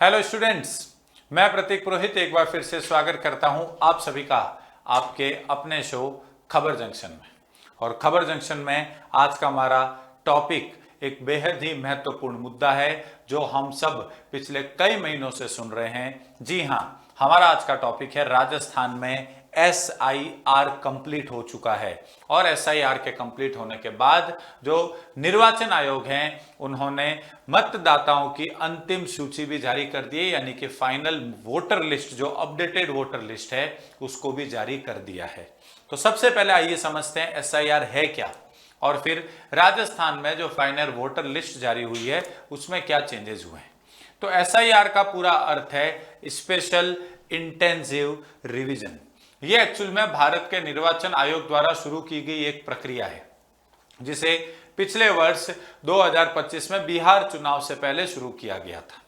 Hello students, मैं प्रतीक पुरोहित एक बार फिर से स्वागत करता हूं आप सभी का आपके अपने शो खबर जंक्शन में। और खबर जंक्शन में आज का हमारा टॉपिक एक बेहद ही महत्वपूर्ण मुद्दा है जो हम सब पिछले कई महीनों से सुन रहे हैं। जी हां, हमारा आज का टॉपिक है राजस्थान में SIR कंप्लीट हो चुका है और SIR के कंप्लीट होने के बाद जो निर्वाचन आयोग हैं उन्होंने मतदाताओं की अंतिम सूची भी जारी कर दी है, यानी कि फाइनल वोटर लिस्ट जो अपडेटेड वोटर लिस्ट है उसको भी जारी कर दिया है। तो सबसे पहले आइए समझते हैं SIR है क्या और फिर राजस्थान में जो फाइनल वोटर लिस्ट जारी हुई है उसमें क्या चेंजेस हुए हैं। तो SIR का पूरा अर्थ है स्पेशल इंटेंसिव रिवीजन। ये एक्चुअल में भारत के निर्वाचन आयोग द्वारा शुरू की गई एक प्रक्रिया है जिसे पिछले वर्ष 2025 में बिहार चुनाव से पहले शुरू किया गया था।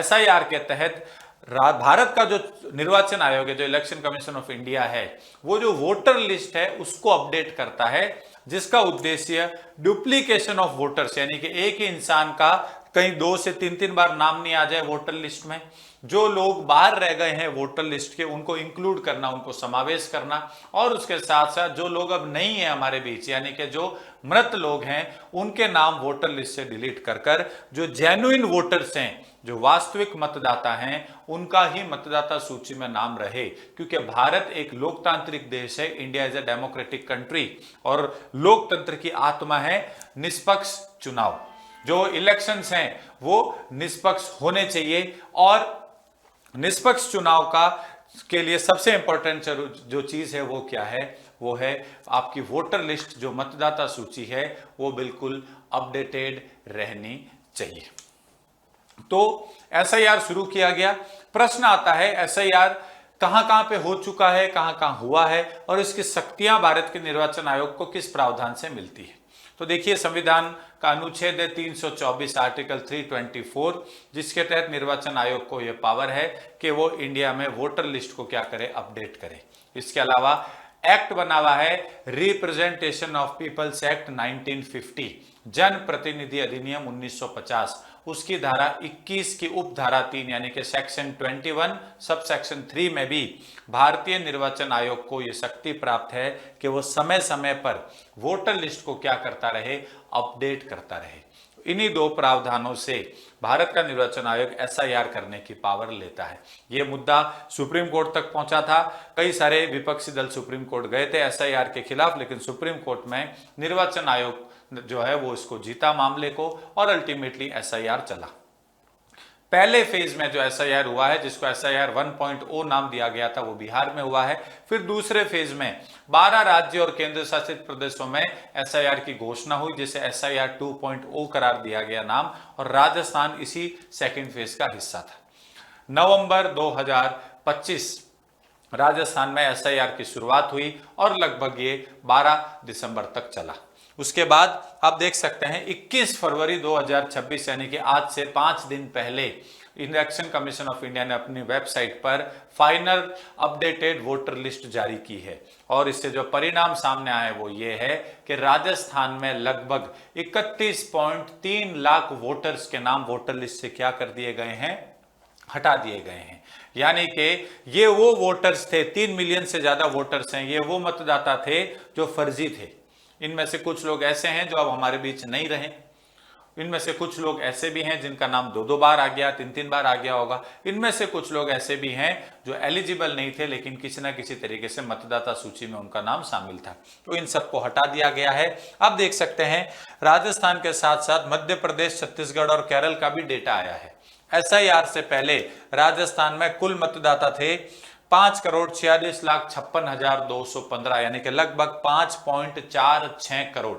SIR के तहत भारत का जो निर्वाचन आयोग है, जो इलेक्शन कमीशन ऑफ इंडिया है, वो जो वोटर लिस्ट है उसको अपडेट करता है, जिसका उद्देश्य डुप्लीकेशन ऑफ वोटर्स, यानी कि एक ही इंसान का कहीं 2 से 3 बार नाम नहीं आ जाए वोटर लिस्ट में। जो लोग बाहर रह गए हैं वोटर लिस्ट के उनको इंक्लूड करना, उनको समावेश करना, और उसके साथ साथ जो लोग अब नहीं है हमारे बीच, यानी कि जो मृत लोग हैं, उनके नाम वोटर लिस्ट से डिलीट कर जो जेन्युइन वोटर्स हैं, जो वास्तविक मतदाता हैं, उनका ही मतदाता सूची में नाम रहे। क्योंकि भारत एक लोकतांत्रिक देश है, India is a democratic country, और लोकतंत्र की आत्मा है निष्पक्ष चुनाव। जो इलेक्शंस हैं वो निष्पक्ष होने चाहिए, और निष्पक्ष चुनाव का के लिए सबसे इंपॉर्टेंट जो चीज है वो क्या है, वो है आपकी वोटर लिस्ट, जो मतदाता सूची है वो बिल्कुल अपडेटेड रहनी चाहिए। तो SIR शुरू किया गया। प्रश्न आता है SIR कहां कहां पे हो चुका है, कहां कहां हुआ है, और इसकी शक्तियां भारत के निर्वाचन आयोग को किस प्रावधान से मिलती है। तो देखिए, संविधान का अनुच्छेद है 324 आर्टिकल 324, जिसके तहत निर्वाचन आयोग को यह पावर है कि वो इंडिया में वोटर लिस्ट को क्या करे, अपडेट करे। इसके अलावा एक्ट बना हुआ है रिप्रेजेंटेशन ऑफ पीपल्स एक्ट 1950, जन प्रतिनिधि अधिनियम 1950, उसकी धारा 21 की उपधारा 3 यानी कि सेक्शन 21 सब सेक्शन 3 में भी भारतीय निर्वाचन आयोग को यह शक्ति प्राप्त है कि वो समय समय पर वोटर लिस्ट को क्या करता रहे, अपडेट करता रहे। इन्हीं दो प्रावधानों से भारत का निर्वाचन आयोग SIR करने की पावर लेता है। यह मुद्दा सुप्रीम कोर्ट तक पहुंचा था। कई सारे विपक्षी दल सुप्रीम कोर्ट गए थे SIR के खिलाफ, लेकिन सुप्रीम कोर्ट में निर्वाचन आयोग जो है वो इसको जीता मामले को, और अल्टीमेटली SIR चला। पहले फेज में जो SIR हुआ है, जिसको SIR 1.0 नाम दिया गया था, वो बिहार में हुआ है। फिर दूसरे फेज में 12 राज्य और केंद्र शासित प्रदेशों में SIR की घोषणा हुई, जिसे SIR 2.0 करार दिया गया नाम, और राजस्थान इसी सेकेंड फेज का हिस्सा था। नवंबर 2025 राजस्थान में SIR की शुरुआत हुई और लगभग ये 12 दिसंबर तक चला। उसके बाद आप देख सकते हैं 21 फरवरी 2026 यानी कि आज से 5 दिन पहले इलेक्शन कमीशन ऑफ इंडिया ने अपनी वेबसाइट पर फाइनल अपडेटेड वोटर लिस्ट जारी की है, और इससे जो परिणाम सामने आए वो ये है कि राजस्थान में लगभग 31.3 लाख वोटर्स के नाम वोटर लिस्ट से क्या कर दिए गए हैं, हटा दिए गए हैं। यानी कि ये वो वोटर्स थे, 3 मिलियन से ज्यादा वोटर्स हैं, ये वो मतदाता थे जो फर्जी थे। इनमें से कुछ लोग ऐसे हैं जो अब हमारे बीच नहीं रहे, इनमें से कुछ लोग ऐसे भी हैं जिनका नाम 2-2 बार आ गया, 3-3 बार आ गया होगा। इनमें से कुछ लोग ऐसे भी हैं जो एलिजिबल नहीं थे, लेकिन किसी ना किसी तरीके से मतदाता सूची में उनका नाम शामिल था। तो इन सबको हटा दिया गया है। आप देख सकते हैं राजस्थान के साथ साथ मध्य प्रदेश, छत्तीसगढ़ और केरल का भी डेटा आया है। SIR से पहले राजस्थान में कुल मतदाता थे 5,46,56,215, यानी कि लगभग 5.46 करोड़,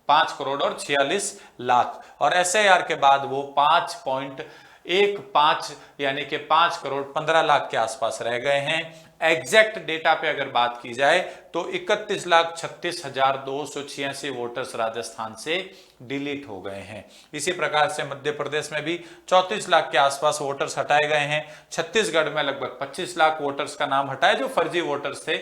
5 करोड़ और 46 लाख, और SIR के बाद वो 5.15 यानी कि 5 करोड़ 15 लाख के आसपास रह गए हैं। एग्जैक्ट डेटा पे अगर बात की जाए तो 31,36,286 वोटर्स राजस्थान से डिलीट हो गए हैं। इसी प्रकार से मध्य प्रदेश में भी 34 लाख के आसपास वोटर्स हटाए गए हैं। छत्तीसगढ़ में लगभग 25 लाख वोटर्स का नाम हटाए जो फर्जी वोटर्स थे।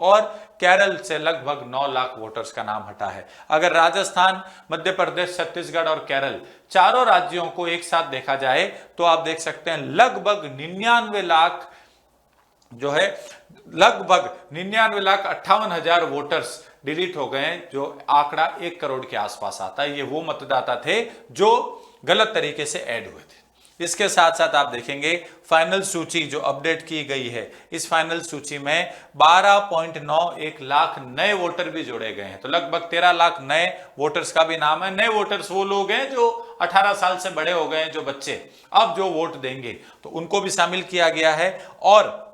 और केरल से लगभग 9 लाख वोटर्स का नाम हटा है। अगर राजस्थान, मध्य प्रदेश, छत्तीसगढ़ और केरल चारों राज्यों को एक साथ देखा जाए तो आप देख सकते हैं लगभग 99 लाख जो है, लगभग 99,58,000 वोटर्स डिलीट हो गए हैं, जो आंकड़ा 1 करोड़ के आसपास आता है। ये वो मतदाता थे जो गलत तरीके से ऐड हुए थे। इसके साथ साथ आप देखेंगे फाइनल सूची जो अपडेट की गई है, इस फाइनल सूची में 12.91 लाख नए वोटर भी जोड़े गए हैं। तो लगभग 13 लाख नए वोटर्स का भी नाम है। नए वोटर्स वो लोग हैं जो 18 साल से बड़े हो गए हैं, जो बच्चे अब जो वोट देंगे, तो उनको भी शामिल किया गया है। और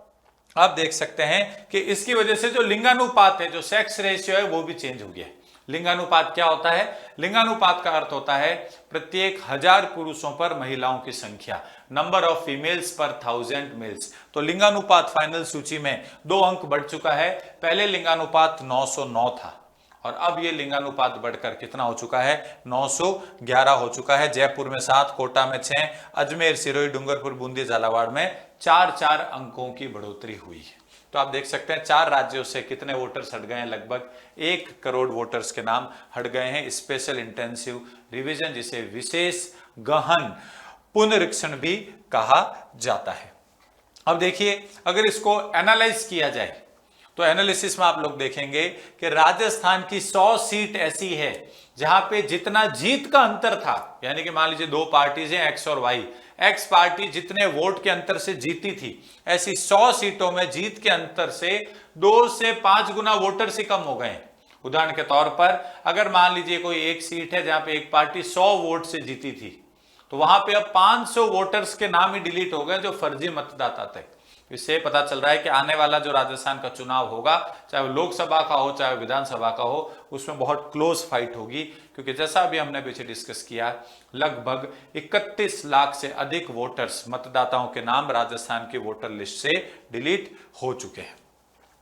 आप देख सकते हैं कि इसकी वजह से जो लिंगानुपात है, जो सेक्स रेशियो है, वो भी चेंज हो गया है। लिंगानुपात क्या होता है? लिंगानुपात का अर्थ होता है प्रत्येक 1000 पुरुषों पर महिलाओं की संख्या, नंबर ऑफ फीमेल्स पर 1000 मेल्स। तो लिंगानुपात फाइनल सूची में 2 अंक बढ़ चुका है। पहले लिंगानुपात 909 था और अब ये लिंगानुपात बढ़कर कितना हो चुका है? 911 हो चुका है। जयपुर में 7, कोटा में 6, अजमेर, सिरोही, डूंगरपुर, बूंदी, झालावाड़ में 4-4 अंकों की बढ़ोतरी हुई है। तो आप देख सकते हैं 4 राज्यों से कितने वोटर्स हट गए हैं? लगभग 1 करोड़ वोटर्स के नाम हट गए हैं। स्पेशल इंटेंसिव रिवीजन, जिसे विशेष गहन पुनरीक्षण भी कहा जाता है। अब देखिए, अगर इसको एनालाइज किया जाए तो एनालिसिस में आप लोग देखेंगे कि राजस्थान की 100 सीट ऐसी है जहां पे जितना जीत का अंतर था, यानी कि मान लीजिए 2 पार्टीज हैं, एक्स और वाई, एक्स पार्टी जितने वोट के अंतर से जीती थी, ऐसी 100 सीटों में जीत के अंतर से 2 से 5 गुना वोटर्स ही कम हो गए। उदाहरण के तौर पर अगर मान लीजिए कोई एक सीट है जहां पे एक पार्टी 100 वोट से जीती थी, तो वहां पे अब 500 वोटर्स के नाम ही डिलीट हो गए जो फर्जी मतदाता थे। इससे पता चल रहा है कि आने वाला जो राजस्थान का चुनाव होगा, चाहे वो लोकसभा का हो चाहे विधानसभा का हो, उसमें बहुत क्लोज फाइट होगी, क्योंकि जैसा अभी हमने पीछे डिस्कस किया, लगभग 31 लाख से अधिक वोटर्स, मतदाताओं के नाम राजस्थान की वोटर लिस्ट से डिलीट हो चुके हैं।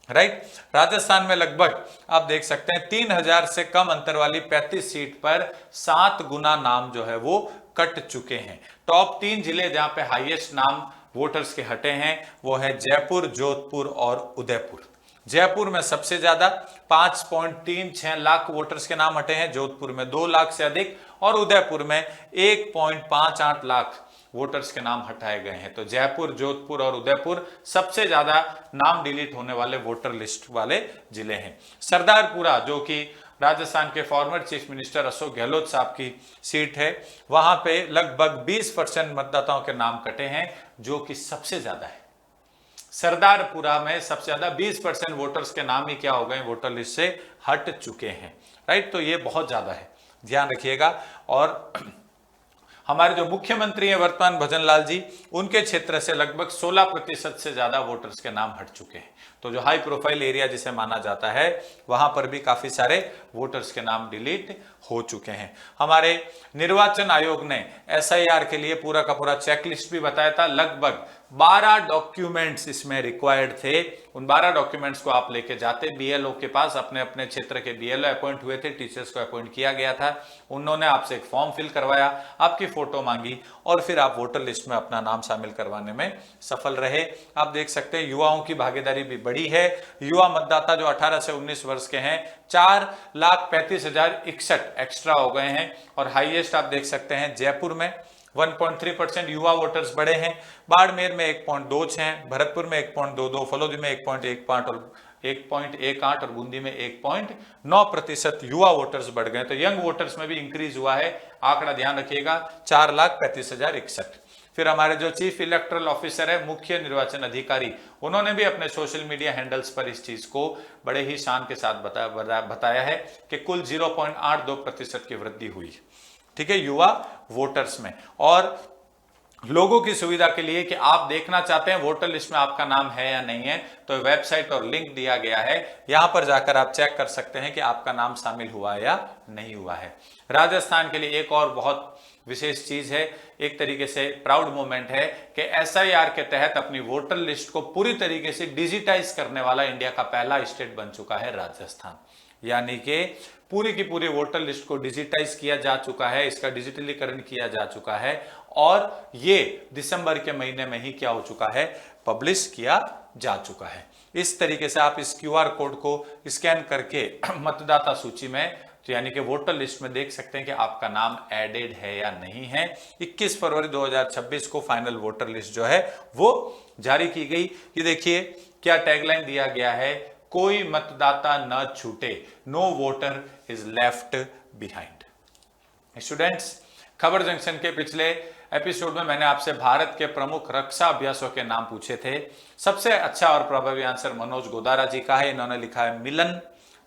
राइट, राजस्थान में लगभग आप देख सकते हैं 3000 से कम अंतर वाली 35 सीट पर 7 गुना नाम जो है वो कट चुके हैं। टॉप 3 जिले जहां पे हाईएस्ट नाम वोटर्स के हटे हैं वो है जयपुर, जोधपुर और उदयपुर। जयपुर में सबसे ज्यादा 5.36 लाख वोटर्स के नाम हटे हैं, जोधपुर में 2 लाख से अधिक और उदयपुर में 1.58 लाख वोटर्स के नाम हटाए गए हैं। तो जयपुर, जोधपुर और उदयपुर सबसे ज्यादा नाम डिलीट होने वाले वोटर लिस्ट वाले जिले हैं। सरदारपुरा, जो कि राजस्थान के former chief minister Ashok Gehlot साहब की सीट है, वहां पे लगभग 20% मतदाताओं के नाम कटे हैं, जो कि सबसे ज्यादा है। सरदारपुरा में सबसे ज्यादा 20% वोटर्स के नाम ही क्या हो गए? वोटर लिस्ट से हट चुके हैं। राइट, तो ये बहुत ज्यादा है, ध्यान रखिएगा। और हमारे जो मुख्यमंत्री हैं वर्तमान भजन लाल जी, उनके क्षेत्र से लगभग 16% से ज्यादा वोटर्स के नाम हट चुके हैं। तो जो हाई प्रोफाइल एरिया जिसे माना जाता है, वहां पर भी काफी सारे वोटर्स के नाम डिलीट हो चुके हैं। हमारे निर्वाचन आयोग ने SIR के लिए पूरा का पूरा चेकलिस्ट भी बताया था। लगभग 12 डॉक्यूमेंट्स इसमें रिक्वायर्ड थे। उन 12 डॉक्यूमेंट्स को आप लेके जाते BLO के पास, अपने अपने क्षेत्र के BLO अपॉइंट हुए थे, टीचर्स को अपॉइंट किया गया था। उन्होंने आपसे एक फॉर्म फिल करवाया, आपकी फोटो मांगी और फिर आप वोटर लिस्ट में अपना नाम शामिल करवाने में सफल रहे। आप देख सकते हैं युवाओं की भागीदारी भी बड़ी है। युवा मतदाता जो 18 से 19 वर्ष के हैं 4,35,061 एक्स्ट्रा हो गए हैं। और हाईएस्ट आप देख सकते हैं जयपुर में 1.3% युवा वोटर्स बढ़े हैं, बाड़मेर में 1.26, भरतपुर में 1.22, फलोदी में 1.18 और 1.18 और बूंदी में 1.9% युवा वोटर्स बढ़ गए। तो यंग वोटर्स में भी इंक्रीज हुआ है। आंकड़ा ध्यान रखिएगा, 4,35,061। फिर हमारे जो चीफ इलेक्टोरल ऑफिसर है, मुख्य निर्वाचन अधिकारी, उन्होंने भी अपने सोशल मीडिया हैंडल्स पर इस चीज को बड़े ही शान के साथ बताया है कि कुल 0.82% की वृद्धि हुई, ठीक है, युवा वोटर्स में। और लोगों की सुविधा के लिए कि आप देखना चाहते हैं वोटर लिस्ट में आपका नाम है या नहीं है, तो वेबसाइट और लिंक दिया गया है, यहां पर जाकर आप चेक कर सकते हैं कि आपका नाम शामिल हुआ है या नहीं हुआ है। राजस्थान के लिए एक और बहुत विशेष चीज है, एक तरीके से प्राउड मोमेंट है कि SIR के तहत अपनी वोटर लिस्ट को पूरी तरीके से डिजिटाइज करने वाला इंडिया का पहला स्टेट बन चुका है राजस्थान। यानी कि पूरी की पूरी वोटर लिस्ट को डिजिटाइज किया जा चुका है, इसका डिजिटलीकरण किया जा चुका है और ये दिसंबर के महीने में ही क्या हो चुका है? पब्लिश किया जा चुका है। इस तरीके से आप इस क्यूआर कोड को स्कैन करके मतदाता सूची में, तो यानी कि वोटर लिस्ट में देख सकते हैं कि आपका नाम एडेड है या नहीं है। 21 फरवरी 2026 को फाइनल वोटर लिस्ट जो है वो जारी की गई। ये देखिए क्या टैगलाइन दिया गया है, कोई मतदाता न छूटे, no voter is left behind. Students, खबर जंक्शन के पिछले एपिसोड में मैंने आपसे भारत के प्रमुख रक्षा अभ्यासों के नाम पूछे थे। सबसे अच्छा और प्रभावी आंसर मनोज गोदारा जी का है। इन्होंने लिखा है मिलन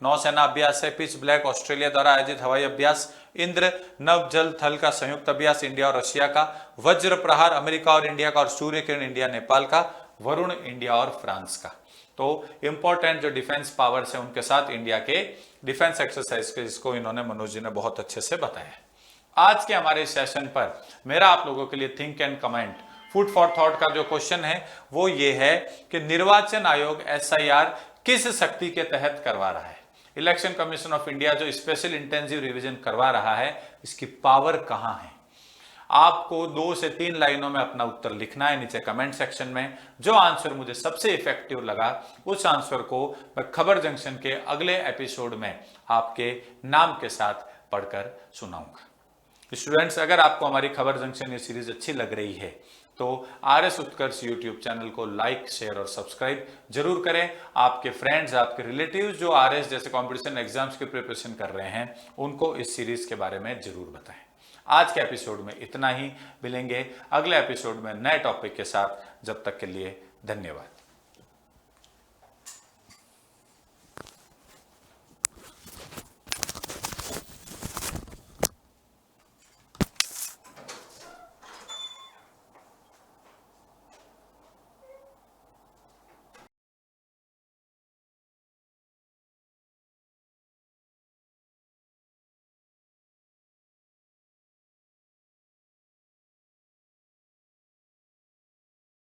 नौसेना अभ्यास है, पिच ब्लैक ऑस्ट्रेलिया द्वारा आयोजित हवाई अभ्यास, इंद्र नव जल थल का संयुक्त अभ्यास इंडिया और रशिया का, वज्र प्रहार अमेरिका और इंडिया का, और सूर्य किरण इंडिया नेपाल का, वरुण इंडिया और फ्रांस का। तो इंपॉर्टेंट जो डिफेंस पावर्स है उनके साथ इंडिया के डिफेंस एक्सरसाइज के, इसको इन्होंने मनोज जी ने बहुत अच्छे से बताया। आज के हमारे सेशन पर मेरा आप लोगों के लिए think and comment, food for thought का जो क्वेश्चन है वो ये है कि निर्वाचन आयोग एसआईआर किस शक्ति के तहत करवा रहा है। इलेक्शन कमीशन ऑफ इंडिया जो स्पेशल इंटेंसिव रिवीजन करवा रहा है, इसकी पावर कहां है। आपको 2 से 3 लाइनों में अपना उत्तर लिखना है नीचे कमेंट सेक्शन में। जो आंसर मुझे सबसे इफेक्टिव लगा उस आंसर को मैं खबर जंक्शन के अगले एपिसोड में आपके नाम के साथ पढ़कर सुनाऊंगा। स्टूडेंट्स, अगर आपको हमारी खबर जंक्शन ये सीरीज अच्छी लग रही है तो आरएस उत्कर्ष यूट्यूब चैनल को लाइक, शेयर और सब्सक्राइब जरूर करें। आपके फ्रेंड्स, आपके रिलेटिव्स जो आरएस जैसे कंपटीशन एग्जाम्स की प्रिपरेशन कर रहे हैं, उनको इस सीरीज के बारे में जरूर बताएं। आज के एपिसोड में इतना ही, मिलेंगे अगले एपिसोड में नए टॉपिक के साथ। जब तक के लिए धन्यवाद।